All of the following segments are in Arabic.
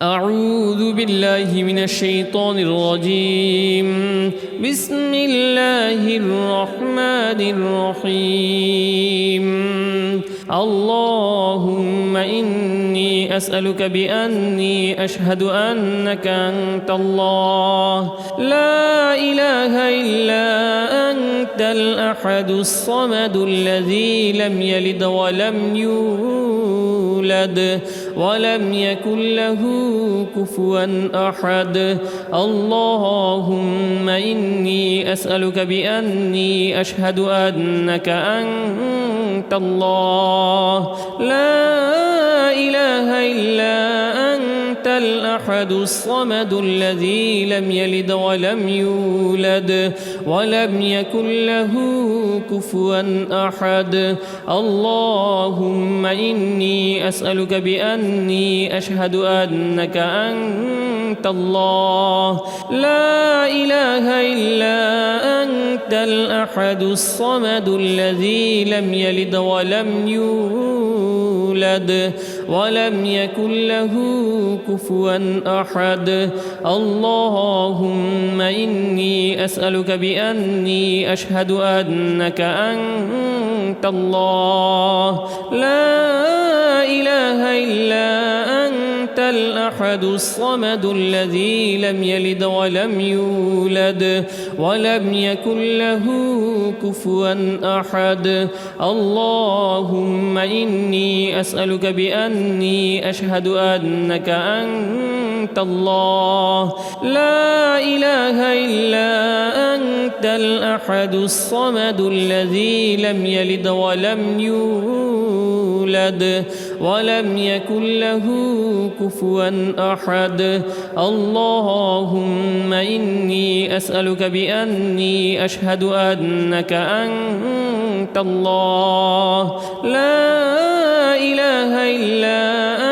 أعوذ بالله من الشيطان الرجيم. بسم الله الرحمن الرحيم. اللهم إني أسألك بأني أشهد أنك أنت الله لا إله إلا أنت الأحد الصمد الذي لم يلد ولم يولد ولم يكن له كفوا أحد. اللهم إني أسألك بأني أشهد أنك أنت الله لا إله إلا أنت الأحد الصمد الذي لم يلد ولم يولد ولم يكن له كفوا أحد. اللهم إني أسألك بأني أشهد أنك أنت الله لا إله إلا أنت الأحد الصمد الذي لم يلد ولم يولد ولم يكن له كفوا أحد. اللهم إني أسألك بأني أشهد أنك أنت الله لا إله إلا أنت الأحد الصمد الذي لم يلد ولم يولد ولم يكن له كفوا أحد. اللهم إني أسألك بأني أشهد أنك أنت الله لا إله إلا أنت الأحد الصمد الذي لم يلد ولم يولد ولم يكن له كفوا أحد. اللهم إني أسألك بأني أشهد أنك أنت الله لا إله إلا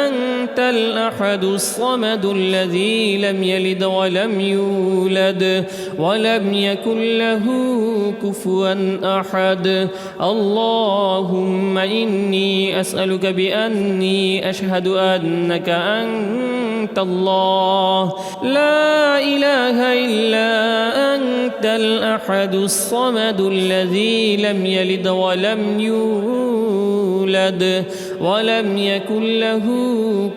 أنت الأحد الصمد الذي لم يلد ولم يولد ولم يكن له كفوا أحد. اللهم إني أسألك بأني أشهد أنك أنت الله لا إله إلا أنت الأحد الصمد الذي لم يلد ولم يولد ولم يكن له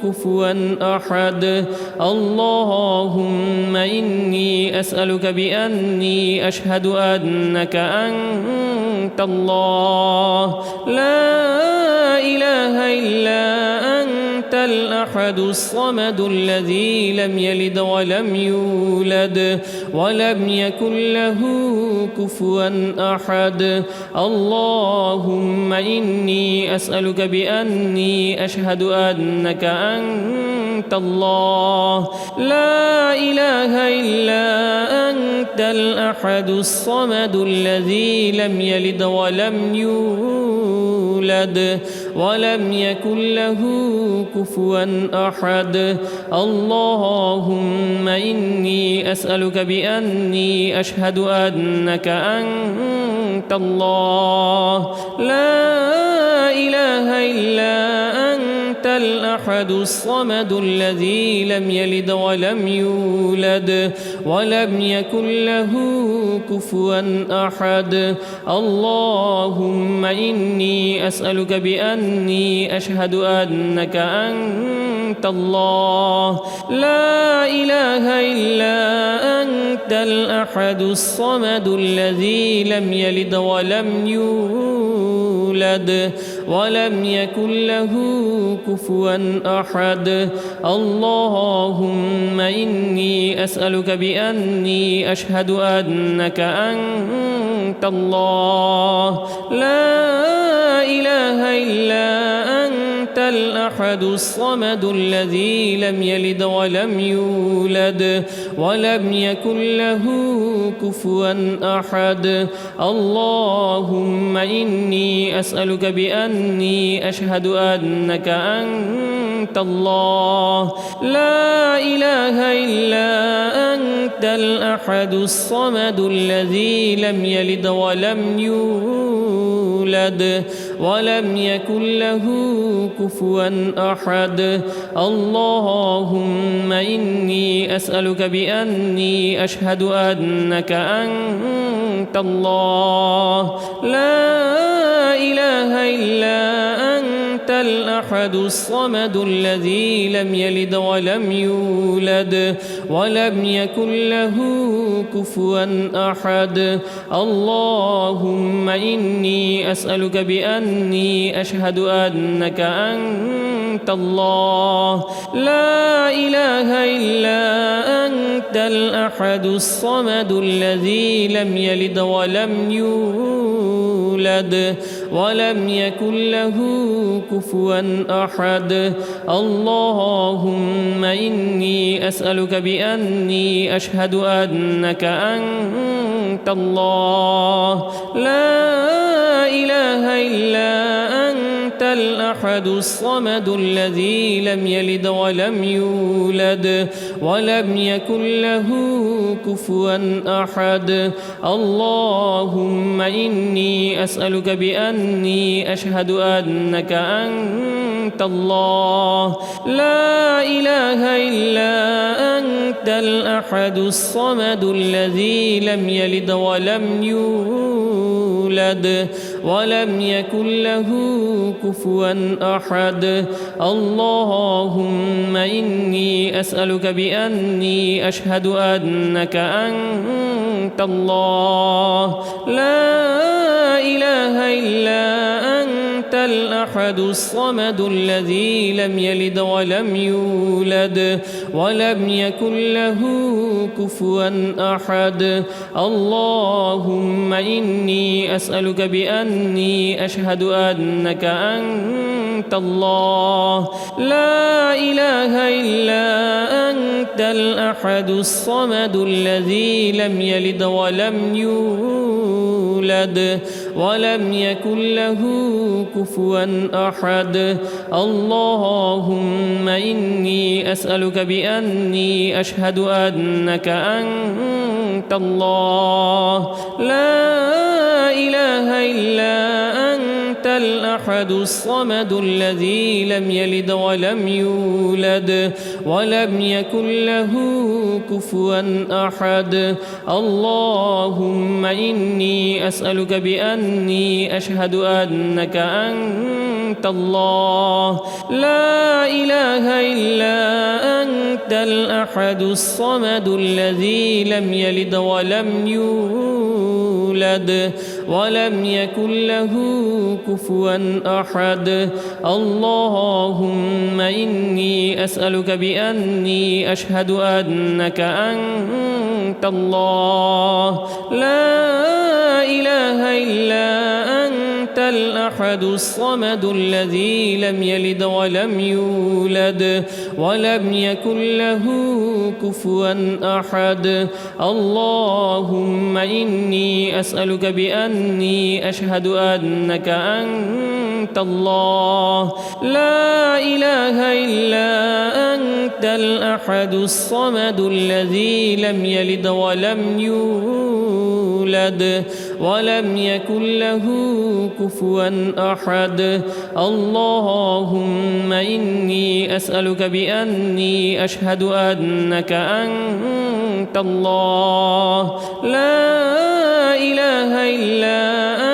كفوا أحد. اللهم إني أسألك بأني أشهد أنك أنت الله لا إله إلا أنت الأحد الصمد الذي لم يلد ولم يولد ولم يكن له كفوا أحد. اللهم إني أسألك بأني أشهد أنك أنت الله لا إله إلا أنت الأحد الصمد الذي لم يلد ولم يولد ولم يكن له كفوا أحد. اللهم إني أسألك بأني أشهد أنك أنت الله لا إله إلا أنت الأحد الصمد الذي لم يلد ولم يولد ولم يكن له كفوا أحد. اللهم إني أسألك بأني أشهد أنك أنت الله لا إله إلا أنت الأحد الصمد الذي لم يلد ولم يولد ولم يكن له كفوا أحد. اللهم إني أسألك بأني أشهد أنك أنت الله لا إله إلا أنت الأحد الصمد الذي لم يلد ولم يولد ولم يكن له كفوا أحد. اللهم إني أسألك بأني أشهد أنك أنت الله لا إله إلا أنت الأحد الصمد الذي لم يلد ولم يولد يولد ولم يكن له كفوا أحد. اللهم إني أسألك بأني أشهد أنك أنت الله لا إله إلا أنت الأحد الصمد الذي لم يلد ولم يولد ولم يكن له كفوا أحد. اللهم إني أسألك بأني أشهد أنك أنت الله لا إله إلا أنت الأحد الصمد الذي لم يلد ولم يولد ولم يكن له كفوا أحد. اللهم إني أسألك بأني أشهد أنك أنت الله لا إله إلا أنت الأحد الصمد الذي لم يلد ولم يولد ولم يكن له كفوا أحد. اللهم إني أسألك بأني أشهد أنك أنت الله لا إله إلا أنت الأحد الصمد الذي لم يلد ولم يولد ولم يكن له كفوا أحد. اللهم إني أسألك بأني أشهد أنك أنت الله لا إله إلا أنت الأحد الصمد الذي لم يلد ولم يولد ولم يكن له كفوا أحد. اللهم إني أسألك بأني أشهد أنك أنت الله لا إله إلا أنت الأحد الصمد الذي لم يلد ولم يولد ولم يكن له كفوا أحد. اللهم إني أسألك بأني أشهد أنك أنت الله لا إله إلا أنت الأحد الصمد الذي لم يلد ولم يولد ولم يكن له كفوا أحد. اللهم إني أسألك بأني أشهد أنك أنت الله لا إله إلا أنت الأحد الصمد الذي لم يلد ولم يولد ولم يكن له كفوا أحد. اللهم إني أسألك بأني أشهد أنك أنت الله لا إله إلا أنت الأحد الصمد الذي لم يلد ولم يولد ولم يكن له كفوا أحد. اللهم إني أسألك بأني أشهد أنك أنت الله لا إله إلا أنت الأحد الصمد الذي لم يلد ولم يولد ولم يكن له كفوا أحد. اللهم إني أسألك بأني أشهد أنك أنت الله لا إله إلا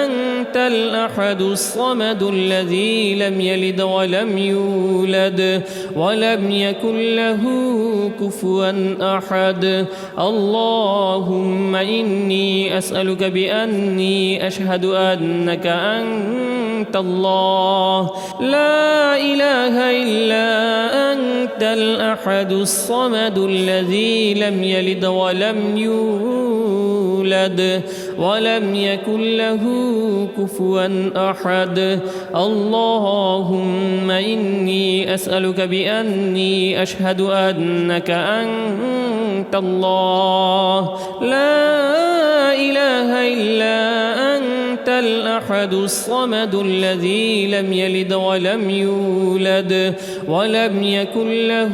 أنت الأحد الصمد الذي لم يلد ولم يولد ولم يكن له كفوا أحد. اللهم إني أسألك بأني أشهد أنك أنت الله لا إله إلا أنت الأحد الصمد الذي لم يلد ولم يولد ولم يكن له كفوا أحد. اللهم إني أسألك بأني أشهد أنك أنت الله لا إله إلا أنت الأحد الصمد الذي لم يلد ولم يولد ولم يكن له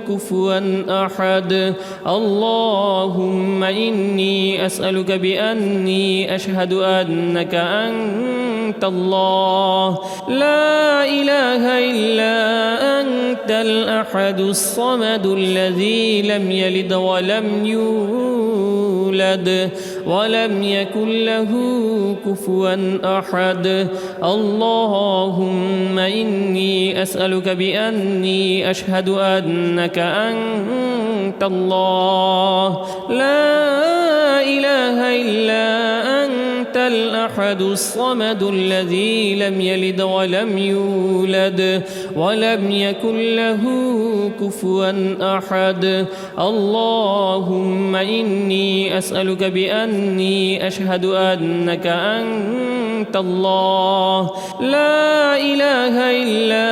كفوا أحد. اللهم إني أسألك بأني أشهد أنك أنت أنت الله لا إله إلا أنت الأحد الصمد الذي لم يلد ولم يولد ولم يكن له كفوا أحد اللهم إني أسألك بأني أشهد أنك أنت الله لا إله إلا أنت الأحد الصمد الذي لم يلد ولم يولد ولم يكن له كفوا أحد اللهم إني أسألك بأني أشهد أنك أنت الله لا إله إلا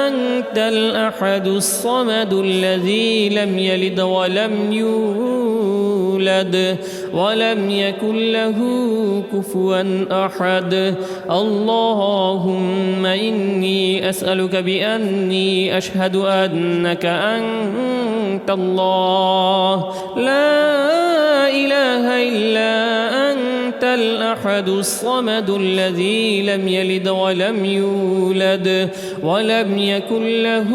أنت الأحد الصمد الذي لم يلد ولم يولد ولم يكن له كفوا أحد اللهم إني أسألك بأني أشهد أنك أنت الله لا إله إلا أنت الأحد الصمد الذي لم يلد ولم يولد ولم يكن له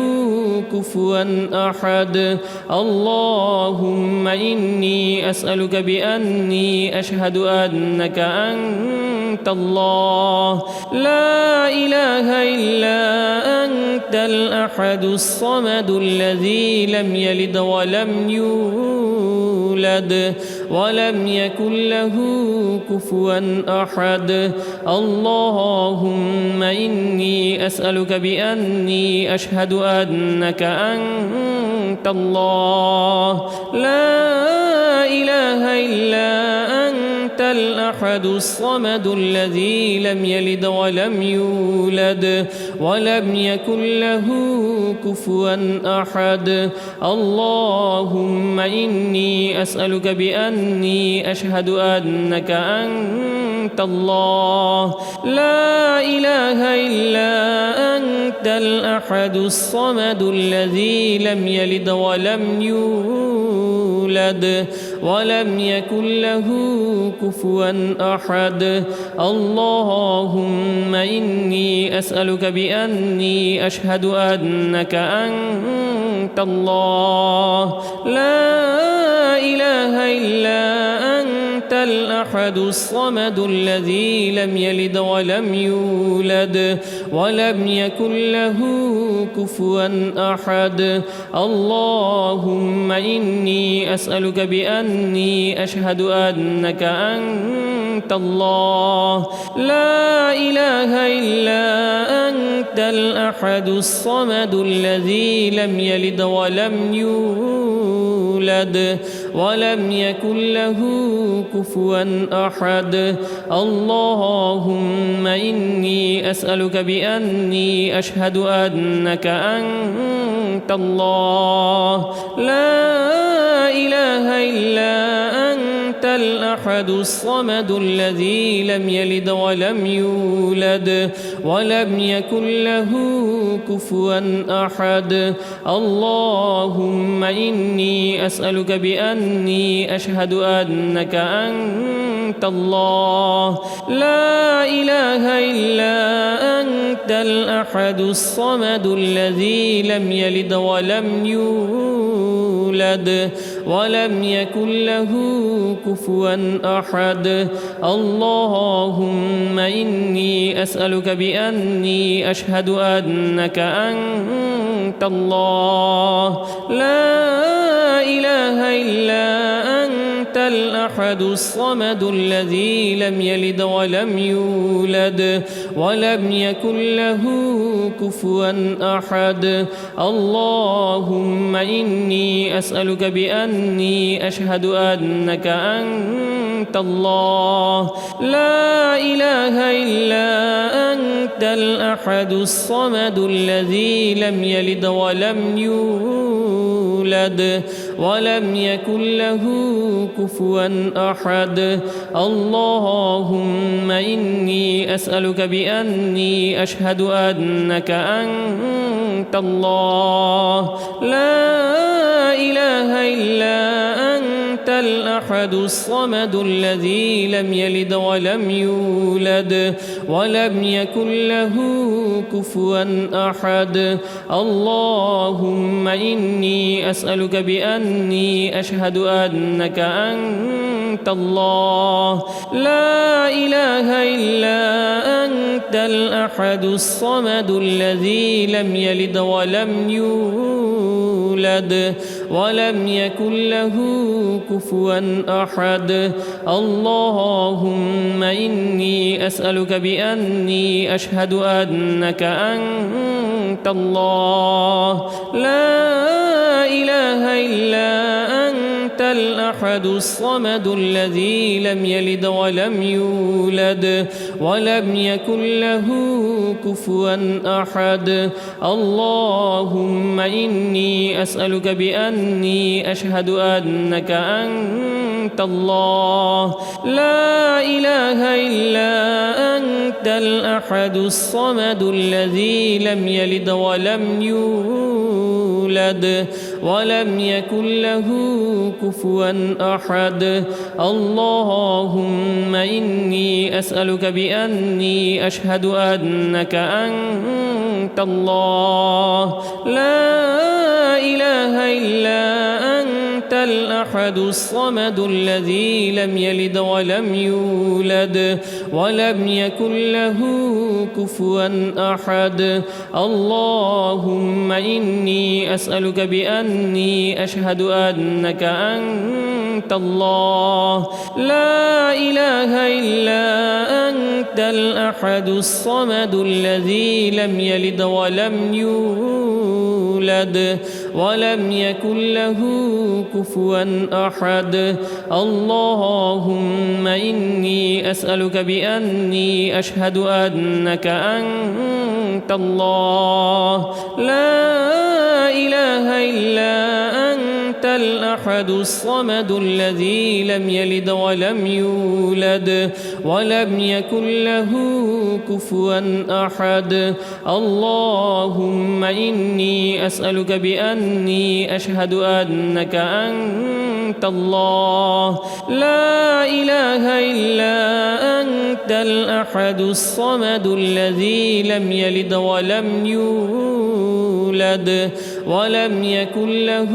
كفوا أحد اللهم إني أسألك بأني أشهد أنك أنت الله لا إله إلا أنت الأحد الصمد الذي لم يلد ولم يولد ولم يكن له كفوا أحد اللهم إني أسألك بأني أشهد أنك أنت الله لا إله إلا أنت الأحد الصمد الذي لم يلد ولم يولد ولم يكن له كفوا أحد اللهم إني أسألك بأني أشهد أنك أنت الله لا إله إلا أنت الأحد الصمد الذي لم يلد ولم يولد ولم يكن له كفوا أحد اللهم إني أسألك بأني أشهد أنك أنت الله لا إله إلا أنت الأحد الصمد الذي لم يلد ولم يولد ولم يكن له كفوا أحد اللهم إني أسألك بأني أشهد أنك أنت الله لا إله إلا أنت الأحد الصمد الذي لم يلد ولم يولد ولم يكن له كفوا أحد اللهم إني أسألك بأني أشهد أنك أنت الله لا إله إلا أنت الأحد الصمد الذي لم يلد ولم يولد ولم يكن له كفوا أحد اللهم إني أسألك بأني أشهد أنك أنت الله لا إله إلا أنت الأحد الصمد الذي لم يلد ولم يولد ولم يكن له كفوا أحد اللهم إني أسألك بأني أشهد أنك أنت الله لا إله إلا أنت الأحد الصمد الذي لم يلد ولم يولد ولم يكن له كفوا أحد اللهم إني أسألك بأني أشهد أنك أنت الله لا إله إلا أنت الأحد الصمد الذي لم يلد ولم يولد ولم يكن له كفوا أحد اللهم إني أسألك بأني أشهد أنك أنت الله لا إله إلا أنت الأحد الأحد الصمد الذي لم يلد ولم يولد ولم يكن له كفوا أحد. اللهم إني أسألك بأني أشهد أنك أنت الله لا إله إلا أنت الأحد الصمد الذي لم يلد ولم يولد ولم يكن له كفوا أحد. اللهم إني أسألك بأني أشهد أنك أنت الله لا إله إلا أنت الأحد الصمد الذي لم يلد ولم يولد ولم يكن له كفوا أحد. اللهم إني أسألك بأني أشهد أنك أنت الله لا إله إلا أنت الأحد الصمد الذي لم يلد ولم يولد ولم يكن له كفوا أحد. اللهم إني أسألك بأني أشهد أنك أنت الله لا إله إلا أنت الأحد الصمد الذي لم يلد ولم يولد ولم يكن له كفوا أحد. اللهم إني أسألك بأني أشهد أنك أنت الله لا إله إلا أنت الأحد الصمد الذي لم يلد ولم يولد ولم يكن له كفوا أحد. اللهم إني أسألك بأني أشهد أنك أنت الله لا إله إلا أنت الأحد الصمد الذي لم يلد ولم يولد ولم يكن له كفوا أحد. اللهم إني أسألك بأني أشهد أنك أنت الله لا إله إلا أنت الأحد الصمد الذي لم يلد ولم يولد ولم يكن له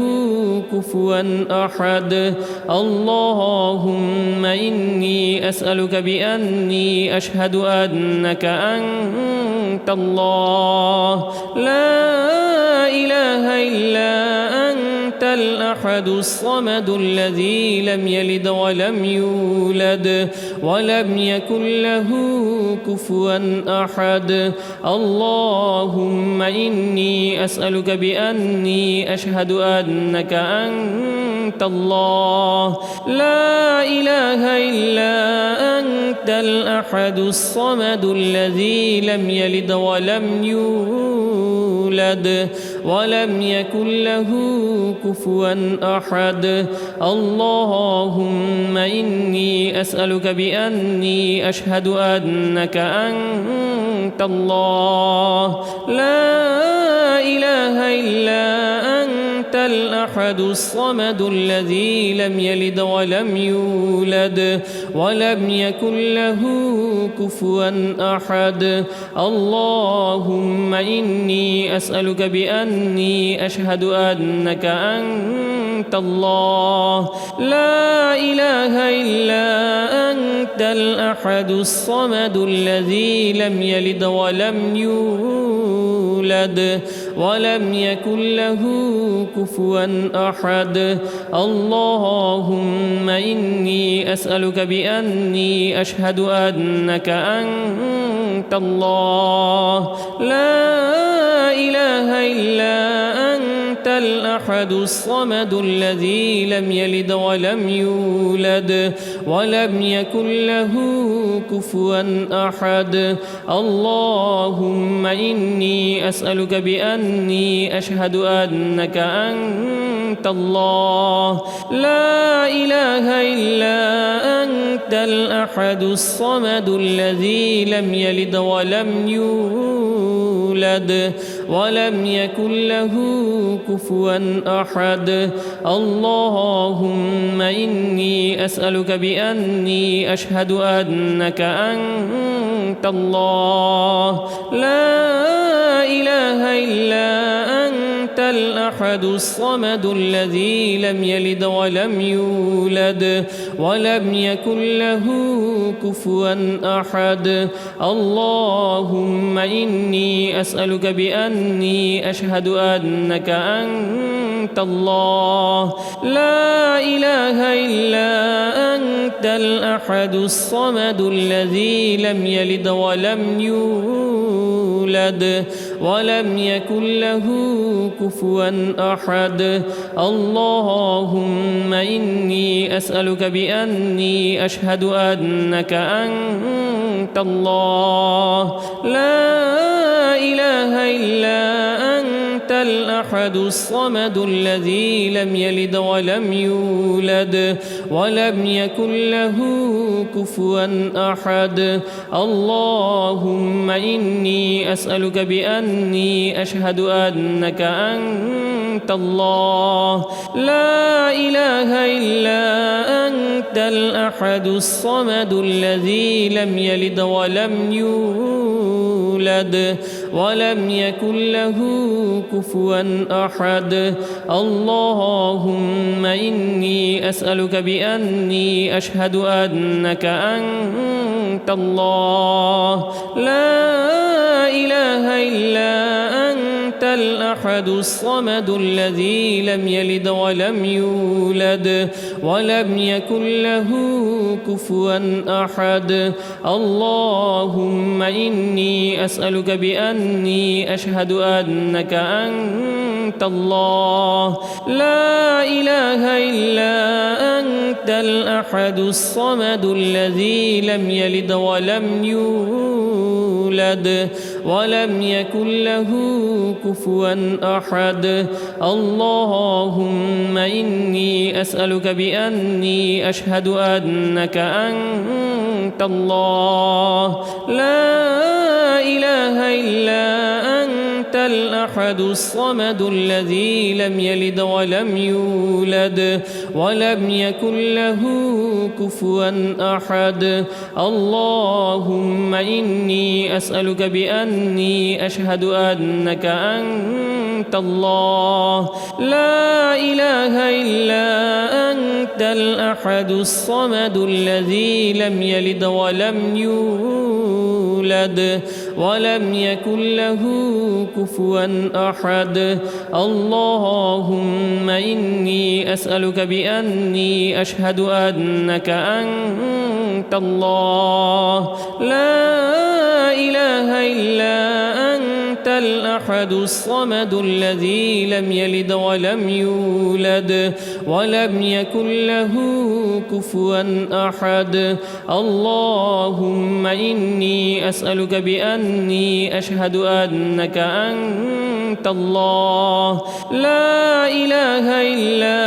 كفوا أحد. اللهم إني أسألك بأني أشهد أنك أنت الله لا إله إلا أنت الأحد الصمد الذي لم يلد ولم يولد ولم يكن له كفوا أحد. اللهم إني أسألك بأني أشهد أنك أنت الله لا إله إلا أنت الأحد الصمد الذي لم يلد ولم يولد ولم يكن له كفوا أحد. اللهم إني أسألك بأني أشهد أنك أنت الله لا إله إلا أنت الأحد الصمد الذي لم يلد ولم يولد ولم يكن له كفوا أحد. اللهم إني أسألك بأني أشهد أنك أنت الله لا إله إلا أنت الأحد الصمد الذي لم يلد ولم يولد ولم يكن له كفوا أحد. اللهم إني أسألك بأني أشهد أنك أنت الله لا إله إلا أنت الأحد الصمد الذي لم يلد ولم يولد ولم يكن له كفوا أحد. اللهم إني أسألك بأني أشهد أنك أنت الله لا إله إلا أنت الأحد الصمد الذي لم يلد ولم يولد ولم يكن له كفوا أحد. اللهم إني أسألك بأني أشهد أنك أنت الله لا إله إلا أنت الأحد الصمد الذي لم يلد ولم يولد ولم يكن له كفوا أحد. اللهم إني أسألك بأني أشهد أنك أنت الله لا إله إلا أنت الأحد الصمد الذي لم يلد ولم يولد ولم يكن له كفوا أحد. اللهم إني أسألك بأني أشهد أنك أنت الله لا إله إلا أنت الأحد الصمد الذي لم يلد ولم يولد ولم يكن له كفوا أحد. اللهم إني أسألك بأني أشهد أنك أنت الله لا إله إلا أنت الأحد الصمد الذي لم يلد ولم يولد ولم يكن له كفوا أحد. اللهم إني أسألك بأني أشهد أنك أنت الله لا إله إلا أنت الأحد الصمد الذي لم يلد ولم يولد ولم يكن له كفوا أحد. اللهم إني أسألك بأني أشهد أنك أنت الله لا إله إلا أنت الأحد الصمد الذي لم يلد ولم يولد ولم يكن له كفوا أحد. اللهم إني أسألك بأني أشهد أنك أنت الله لا إله إلا أنت الأحد الصمد الذي لم يلد ولم يولد ولم يكن له كفوا أحد. اللهم إني أسألك بأني أشهد أنك أنت الله لا إله إلا أنت الأحد الصمد الذي لم يلد ولم يولد ولم يكن له كفوا أحد. اللهم إني أسألك بأني أشهد أنك أنت الله لا إله إلا أنت الأحد الصمد الذي لم يلد ولم يولد ولم يكن له كفوا أحد. اللهم إني أسألك بأني أشهد أنك أنت الله لا إله إلا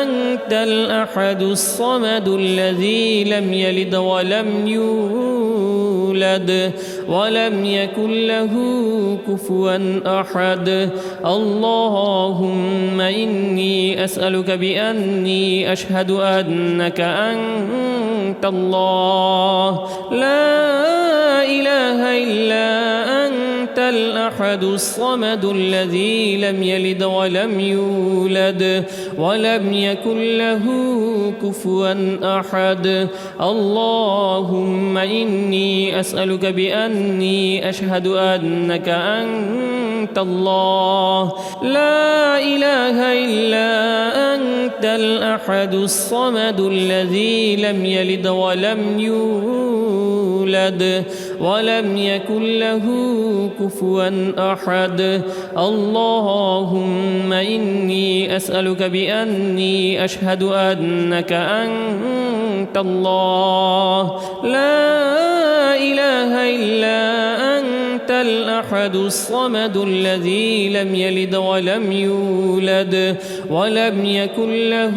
أنت الأحد الصمد الذي لم يلد ولم يولد ولم يكن له كفوا أحد. اللهم إني أسألك بأني أشهد أنك أنت الله لا إله إلا أنت الأحد الصمد الذي لم يلد ولم يولد ولم يكن له كفوا أحد. اللهم إني أسألك بأني أشهد أنك أنت الله لا إله إلا أنت الأحد الصمد الذي لم يلد ولم يولد ولم يكن له كفوا أحد. اللهم إني أسألك بأني أشهد أنك أنت الله لا إله إلا أنت الأحد الصمد الذي لم يلد ولم يولد ولم يكن له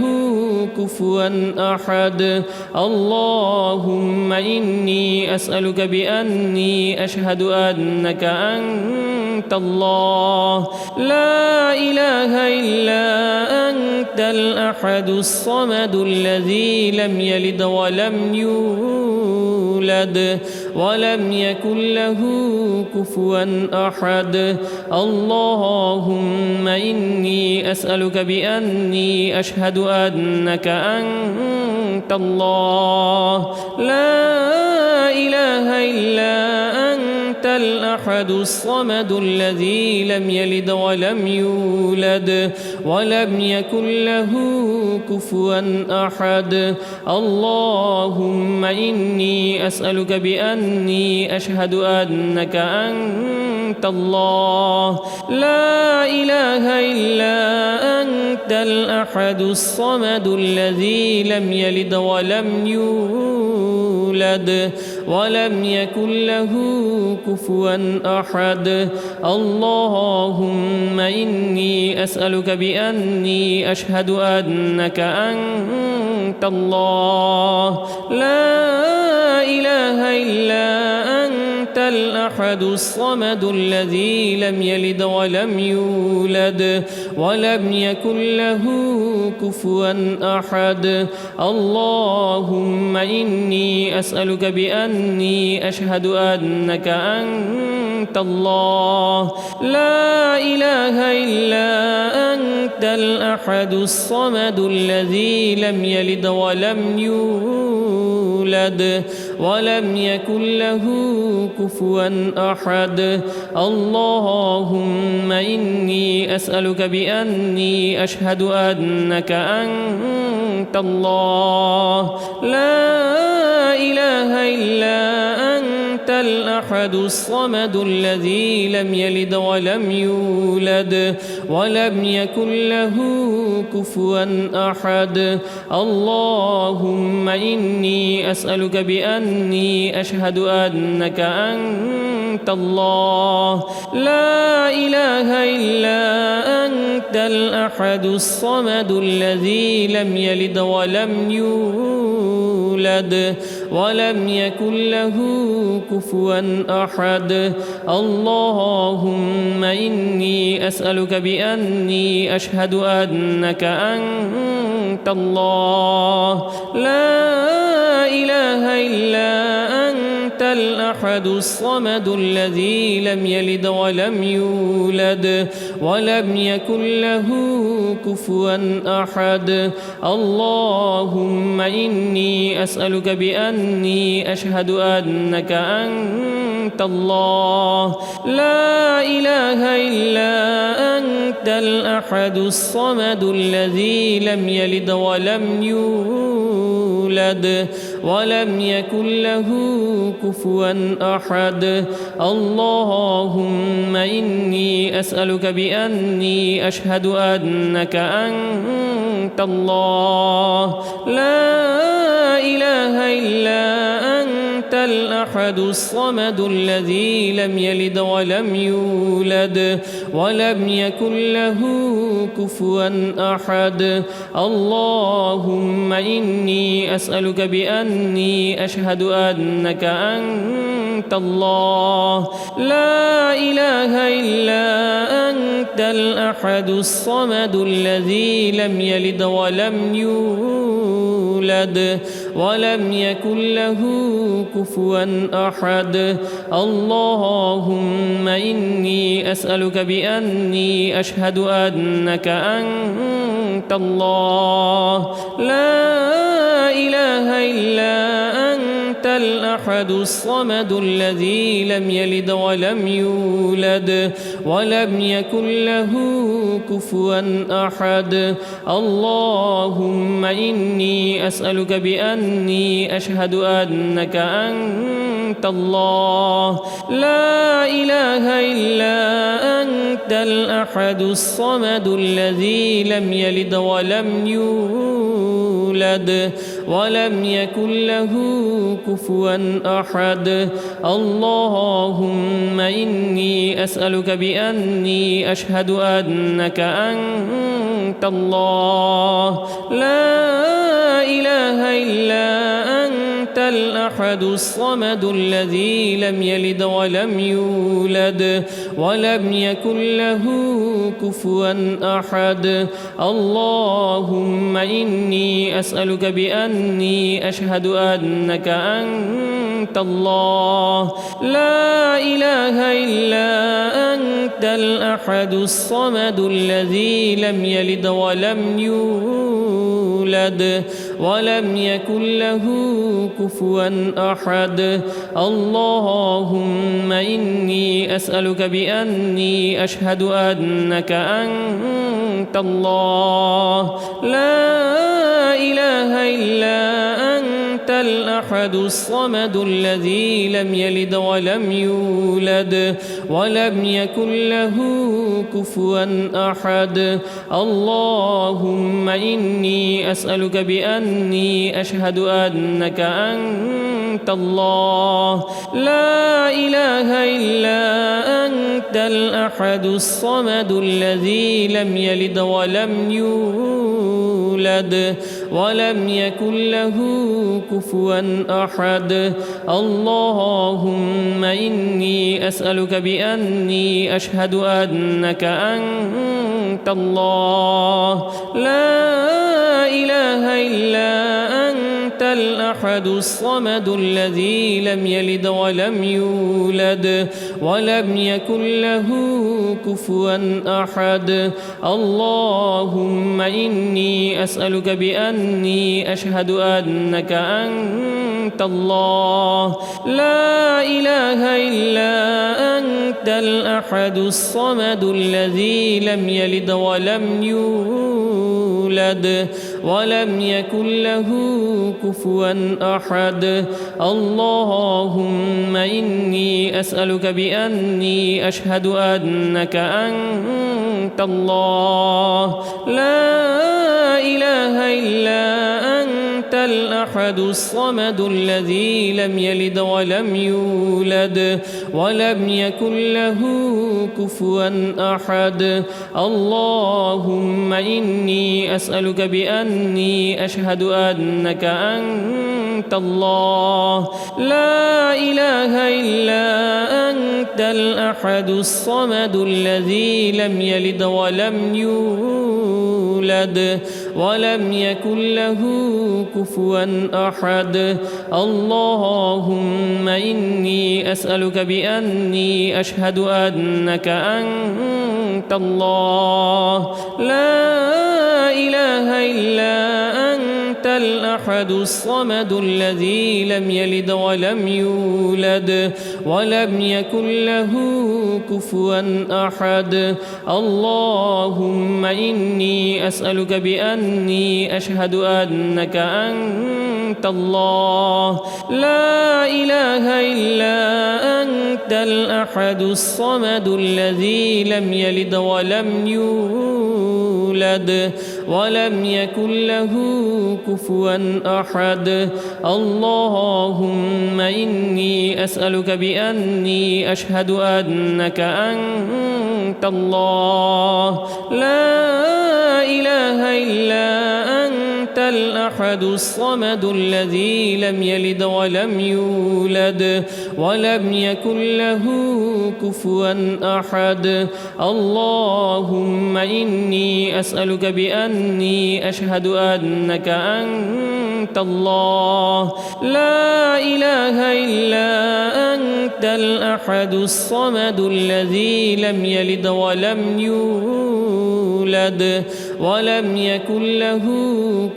كفوا أحد. اللهم إني أسألك بأني أشهد أنك أنت أنت الله لا إله إلا أنت الأحد الصمد الذي لم يلد ولم يولد ولم يكن له كفوا أحد اللهم إني أسألك بأني أشهد أنك أنت الله لا إله إلا أنت الأحد الصمد الذي لم يلد ولم يولد ولم يكن له كفوا أحد اللهم إني أسألك بأني أشهد أنك أنت الله لا إله إلا أنت الأحد الصمد الذي لم يلد ولم يولد ولم يكن له كفوا أحد اللهم إني أسألك بأني أشهد أنك أنت الله لا إله إلا أنت الأحد الصمد الذي لم يلد ولم يولد ولم يكن له كفوا أحد اللهم إني أسألك بأني أشهد أنك أنت الله لا إله إلا أنت الأحد الصمد الذي لم يلد ولم يولد ولم يكن له كفوا أحد اللهم إني أسألك بأني أشهد أنك أنت الله لا إله إلا أنت الأحد الصمد الذي لم يلد ولم يولد ولم يكن له كفوا أحد اللهم إني أسألك بأني أشهد أنك أنت الله لا إله إلا أنت الأحد الصمد الذي لم يلد ولم يولد ولم يكن له كفوا أحد اللهم إني أسألك بأني أشهد أنك أنت الله لا إله إلا أنت الأحد الصمد الذي لم يلد ولم يولد ولم يكن له كفوا أحد اللهم إني أسألك بأني أشهد أنك أنت الله لا إله إلا أنت الأحد الصمد الذي لم يلد ولم يولد ولم يكن له كفوا أحد اللهم إني أسألك بأني أشهد أنك أنت الله لا إله إلا أنت الأحد الصمد الذي لم يلد ولم يولد ولم يكن له كفوا أحد اللهم إني أسألك بأني أشهد أنك أنت الله لا إله إلا أنت الأحد الصمد الذي لم يلد ولم يولد ولم يكن له كفوا أحد اللهم إني أسألك بأني أشهد أنك أنت الله لا إله إلا أنت الأحد الصمد الذي لم يلد ولم يولد ولم يكن له كفوا أحد اللهم إني أسألك بأني أشهد أنك أنت الله لا إله إلا أنت الأحد الصمد الذي لم يلد ولم يولد ولم يكن له كفوا أحد اللهم إني أسألك بأني أشهد أنك أنت الله لا إله إلا أنت الأحد الأحد الصمد الذي لم يلد ولم يولد ولم يكن له كفوا أحد. اللهم إني أسألك بأني أشهد أنك أنت الله لا إله إلا أنت الأحد الصمد الذي لم يلد ولم يولد ولم يكن له كفوا أحد. اللهم إني أسألك بأني أشهد أنك أنت الله لا إله إلا أنت الأحد الصمد الذي لم يلد ولم يولد ولم يكن له كفوا أحد. اللهم إني أسألك بأني أشهد أنك أنت الله لا إله إلا أنت الأحد الصمد الذي لم يلد ولم يولد ولم يكن له كفوا أحد. اللهم إني أسألك بأني أشهد أنك أنت الله لا إله إلا أنت الأحد الصمد الذي لم يلد ولم يولد ولم يكن له كفوا أحد. اللهم إني أسألك بأني أشهد أنك أنت الله لا إله إلا أنت الأحد الصمد الذي لم يلد ولم يولد ولم يكن له كفوا أحد. اللهم إني أسألك بأني أشهد أنك أنت الله لا إله إلا أنت الأحد الصمد الذي لم يلد ولم يولد ولم يكن له كفوا أحد. اللهم إني أسألك بأني أشهد أنك أنت الله لا إله إلا أنت الأحد الصمد الذي لم يلد ولم يولد ولم يكن له كفوا أحد. اللهم إني أسألك بأني أشهد أنك أنت الله لا إله إلا أنت الأحد الصمد الذي لم يلد ولم يولد ولم يكن له كفوا أحد. اللهم إني أسألك بأني أشهد أنك أنت الله لا إله إلا أنت الأحد الصمد الذي لم يلد ولم يولد ولم يكن له كفوا أحد. اللهم إني أسألك بأني أشهد أنك أنت الله لا إله إلا أنت الأحد الصمد الذي لم يلد ولم يولد ولم يكن له كفوا أحد. اللهم إني أسألك بأني أشهد أنك أنت الله لا إله إلا أنت الأحد الصمد الذي لم يلد ولم يولد ولم يكن له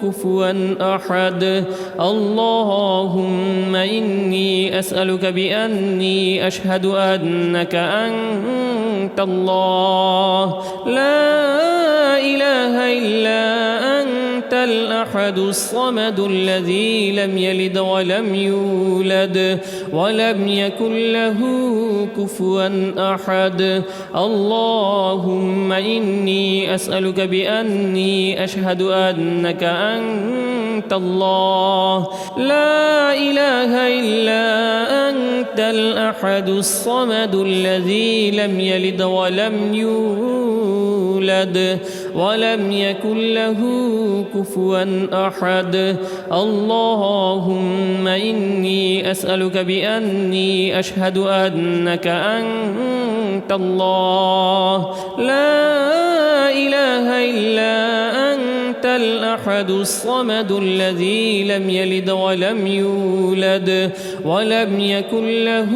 كفوا أحد. اللهم إني أسألك بأني أشهد أنك أنت الله لا إله إلا أنت الأحد الصمد الذي لم يلد ولم يولد ولم يكن له كفوا أحد. اللهم إني أسألك بأني أشهد أنك أنت الله لا إله إلا أنت الأحد الصمد الذي لم يلد ولم يولد يولد ولم يكن له كفوا أحد. اللهم إني أسألك بأني أشهد أنك أنت الله لا إله إلا أنت الأحد الصمد الذي لم يلد ولم يولد ولم يكن له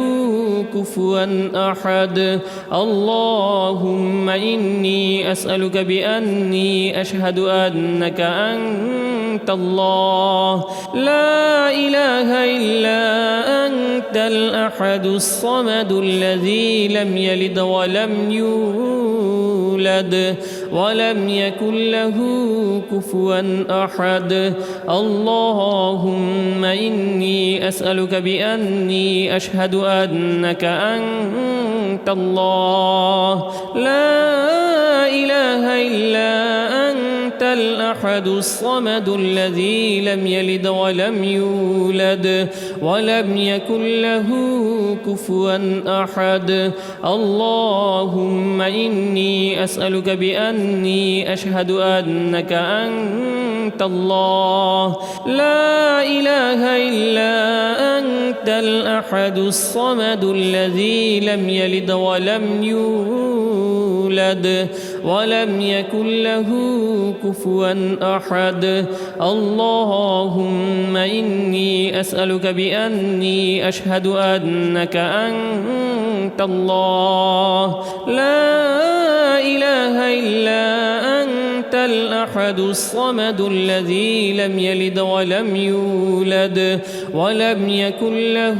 كفوا أحد. اللهم إني أسألك بأني أشهد أنك أنت الله لا إله إلا أنت الأحد الصمد الذي لم يلد ولم يولد ولم يكن له كفوا أحد. اللهم إني أسألك بأني أشهد أنك أنت الله لا إله إلا أنت الأحد الصمد الذي لم يلد ولم يولد ولم يكن له كفوا أحد. اللهم إني أسألك بأني أشهد أنك أنت الله لا إله إلا أنت الأحد الصمد الذي لم يلد ولم يولد ولم يكن له كفوا أحد. اللهم إني أسألك بأني أشهد أنك أنت الله لا إله إلا أنت الأحد الصمد الذي لم يلد ولم يولد ولم يكن له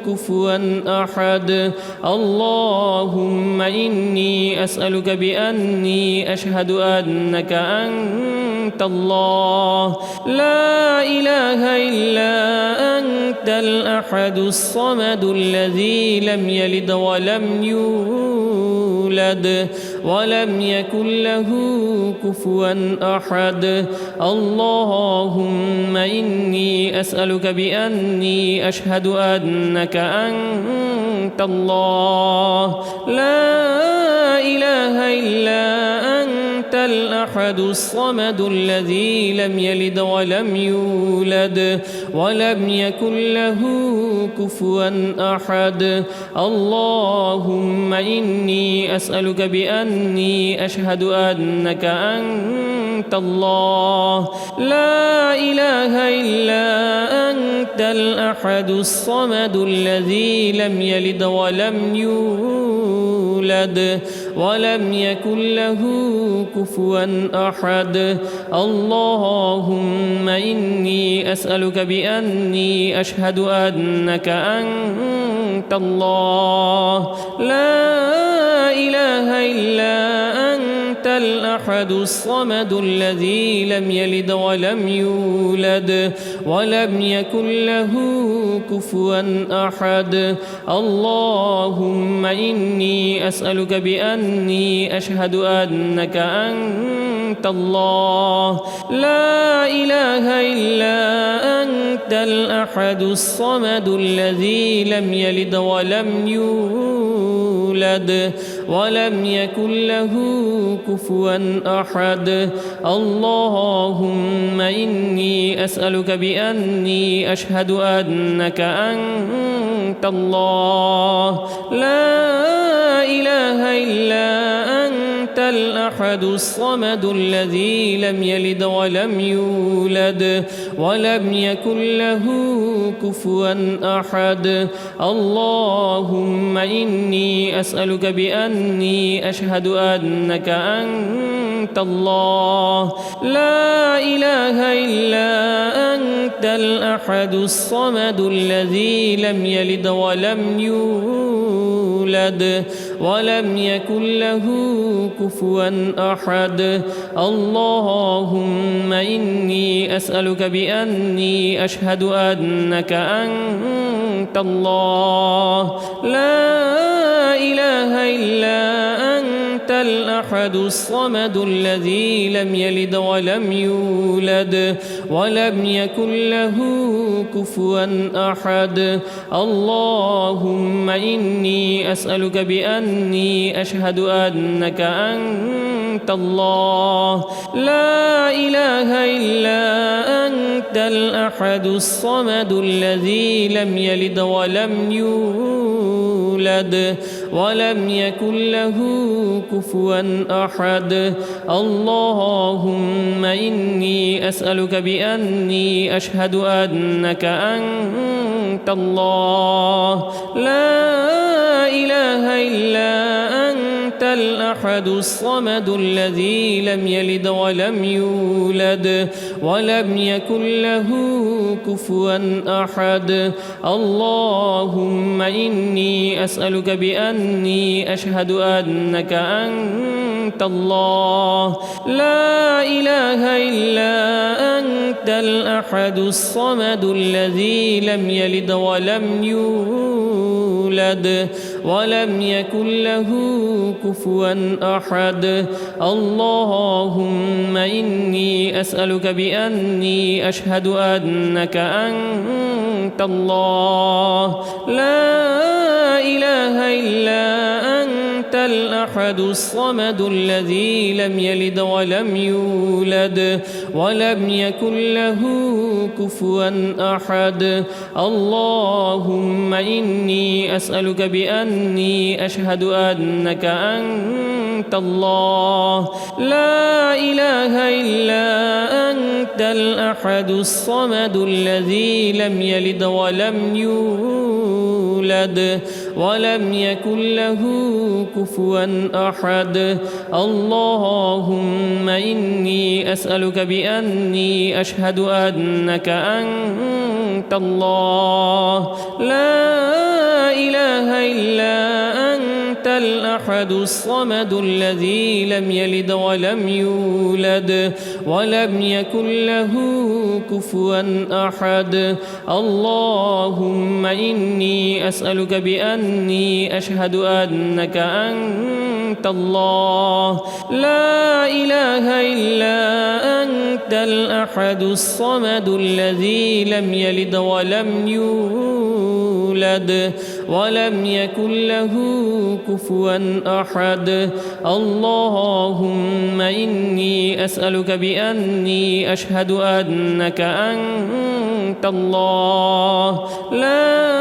كفوا أحد. اللهم إني أسألك بأني أشهد أنك أنت الله لا إله إلا أنت الأحد الصمد الذي لم يلد ولم يولد ولم يكن له كفوا أحد. اللهم إني أسألك بأني أشهد أنك أنت الله لا إله إلا أنت الأحد الصمد الذي لم يلد ولم يولد ولم يكن له كفوا أحد. اللهم إني أسألك بأني أشهد أنك أنت الله لا إله إلا أنت الأحد الصمد الذي لم يلد ولم يولد ولم يكن له كفوا أحد. اللهم إني أسألك بأني أشهد أنك أنت الله لا إله إلا أنت الأحد الصمد الذي لم يلد ولم يولد ولم يكن له كفوا أحد. اللهم إني أسألك بأني أشهد أنك أنت الله لا إله إلا أنت الأحد الصمد الذي لم يلد ولم يولد ولم يكن له كفوا أحد. اللهم إني أسألك بأني أشهد أنك أنت الله لا إله إلا أنت الأحد الصمد الذي لم يلد ولم يولد ولم يكن له كفوا أحد. اللهم إني أسألك بأني أشهد أنك أنت الله لا إله إلا أنت الأحد الصمد الذي لم يلد ولم يولد ولم يكن له كفوا أحد. اللهم إني أسألك بأني أشهد أنك أنت الله لا إله إلا أنت الأحد الصمد الذي لم يلد ولم يولد ولم يكن له كفوا أحد. اللهم إني أسألك بأني أشهد أنك أنت أنت الله لا إله إلا أنت الأحد الصمد الذي لم يلد ولم يولد ولم يكن له كفوا أحد اللهم إني أسألك بأني أشهد أنك أنت الله لا إله إلا أنت الأحد الصمد الذي لم يلد ولم يولد ولم يكن له كفوا أحد اللهم إني أسألك بأني أشهد أنك أنت الله لا إله إلا أنت الأحد الصمد الذي لم يلد ولم يولد ولم يكن له كفوا أحد اللهم إني أسألك بأني أشهد أنك أنت الله لا إله إلا أنت الأحد الصمد الذي لم يلد ولم يولد ولم يكن له كفوا أحد اللهم إني أسألك بأني أشهد أنك أنت الله لا إله إلا أنت الأحد الصمد الذي لم يلد ولم يولد ولم يكن له كفوا أحد اللهم إني أسألك بأني أشهد أنك أنت الله لا إله إلا أنت الأحد الصمد الذي لم يلد ولم يولد ولم يكن له كفوا أحد اللهم إني أسألك بأني أشهد أنك أنت الله لا إله إلا أنت الأحد الصمد الذي لم يلد ولم يولد ولم يكن له كفوا أحد اللهم إني أسألك بأني أشهد أنك أنت الله لا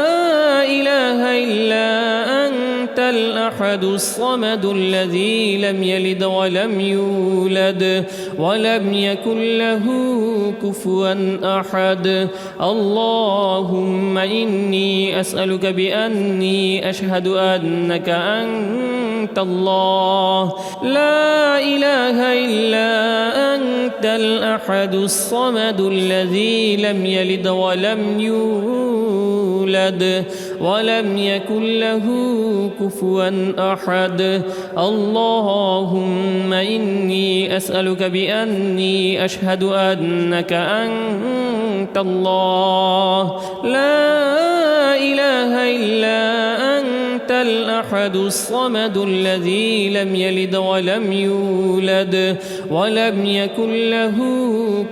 إله إلا أنت الأحد الصمد الذي لم يلد ولم يولد ولم يكن له كفوا أحد اللهم إني أسألك بأني أشهد أنك أنت الله لا إله إلا أنت الأحد الصمد الذي لم يلد ولم يولد ولم يكن له كفوا أحد اللهم إني أسألك بأني أشهد أنك أنت الله لا إله إلا أنت الأحد الصمد الذي لم يلد ولم يولد ولم يكن له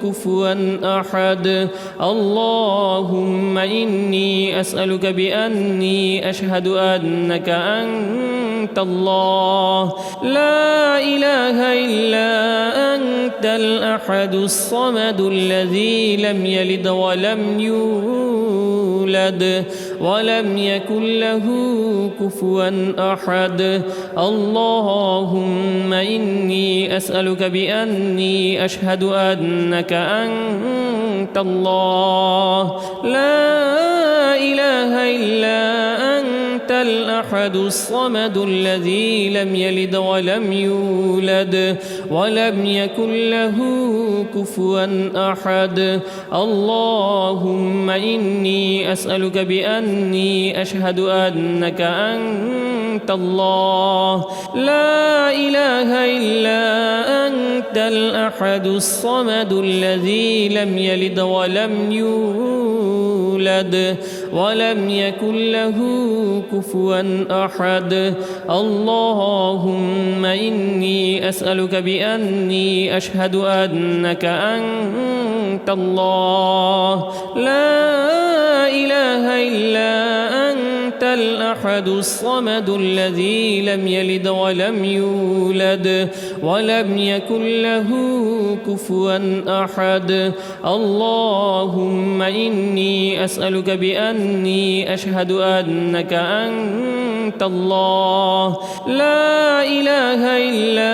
كفوا أحد اللهم إني أسألك بأني أشهد أنك أنت الله لا إله إلا أنت الأحد الصمد الذي لم يلد ولم يولد ولم يكن له كفوا أحد اللهم إني أسألك بأني أشهد أنك أنت الله لا إله إلا أنت الأحد الصمد الذي لم يلد ولم يولد ولم يكن له كفوا أحد اللهم إني أسألك بأني أشهد أنك أنت الله لا إله إلا أنت الأحد الصمد الذي لم يلد ولم يولد ولم يكن له كفوا أحد اللهم إني أسألك بأني أشهد أنك أنت الله لا إله إلا أنت الأحد الصمد الذي لم يلد ولم يولد ولم يكن له كفوا أحد. اللهم إني أسألك بأني أشهد أنك أنت الله لا إله إلا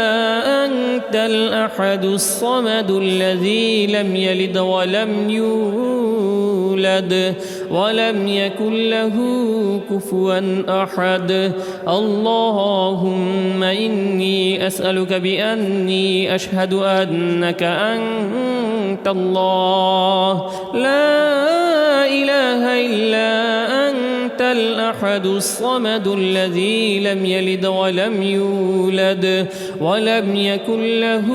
أنت الأحد الصمد الذي لم يلد ولم يولد ولم يكن له كفوا أحد. اللهم إني أسألك بأني أشهد أنك أنت الله لا إله إلا أنت الأحد الصمد الذي لم يلد ولم يولد ولم يكن له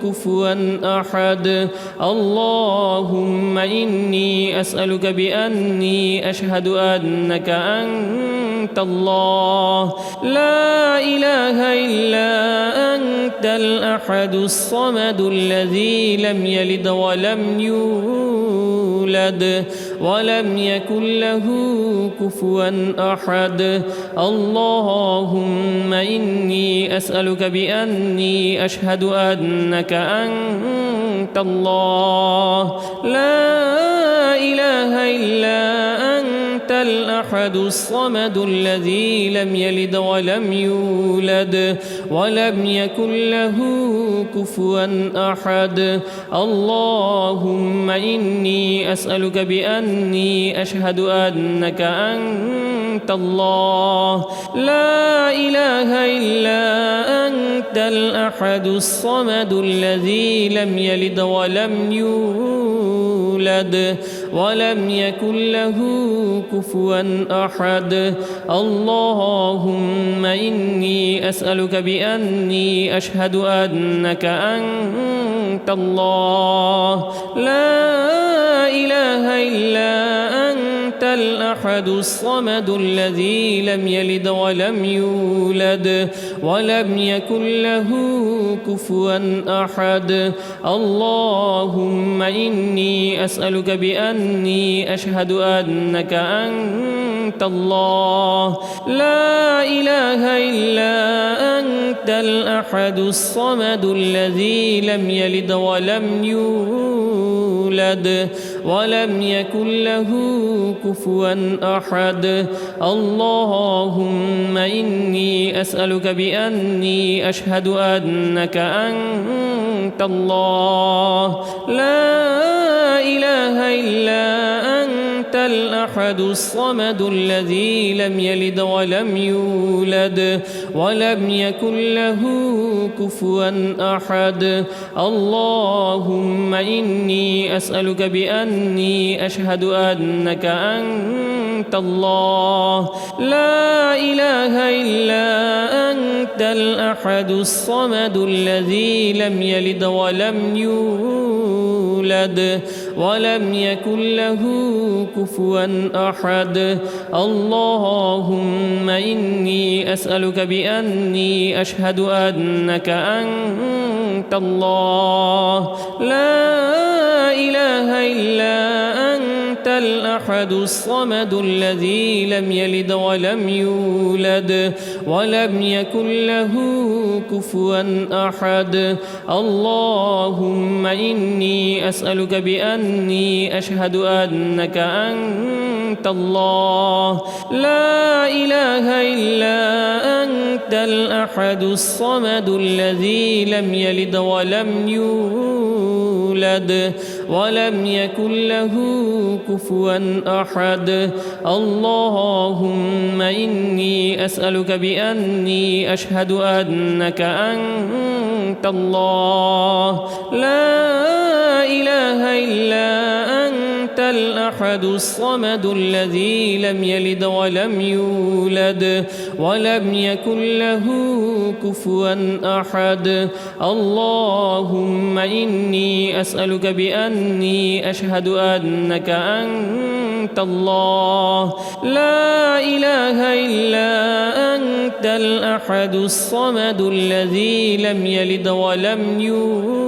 كفوا أحد. اللهم إني أسألك بأني أشهد أنك أنت الله لا إله إلا أنت الأحد الصمد الذي لم يلد ولم يولد ولم يكن له كفوا أحد. اللهم إني أسألك بأني أشهد أنك أنت الله لا إله إلا أنت الأحد الصمد الذي لم يلد ولم يولد ولم يكن له كفوا أحد. اللهم إني أسألك بأني أشهد أنك أنت الله لا إله إلا أنت الأحد الصمد الذي لم يلد ولم يولد ولم يكن له كفوا أحد. اللهم إني أسألك بأني أشهد أنك أنت الله لا إله إلا أنت الأحد الصمد الذي لم يلد ولم يولد ولم يكن له كفوا أحد. اللهم إني أسألك بأني أشهد أنك أنت الله لا إله إلا أنت الأحد الصمد الذي لم يلد ولم يولد ولم يكن له كفوا أحد. اللهم إني أسألك بأني أشهد أنك أنت الله لا إله إلا أنت الأحد الصمد الذي لم يلد ولم يولد ولم يكن له كفوا أحد. اللهم إني أسألك بأني أشهد أنك أنت الله لا إله إلا أنت الأحد الصمد الذي لم يلد ولم يولد ولم يكن له كفوا أحد. اللهم إني أسألك بأني أشهد أنك أنت الله لا إله إلا أنت الأحد الصمد الذي لم يلد ولم يولد ولم يكن له كفوا أحد. اللهم إني أسألك بأني أشهد أنك أنت الله لا إله إلا أنت الأحد الصمد الذي لم يلد ولم يولد ولم يكن له كفوا أحد. اللهم إني أسألك بأني أشهد أنك أنت الله لا إله إلا أنت الأحد الصمد الذي لم يلد ولم يولد ولم يكن له كفوا أحد. اللهم إني أسألك بأني أشهد أنك أنت الله لا إله إلا أنت الأحد الصمد الذي لم يلد ولم يولد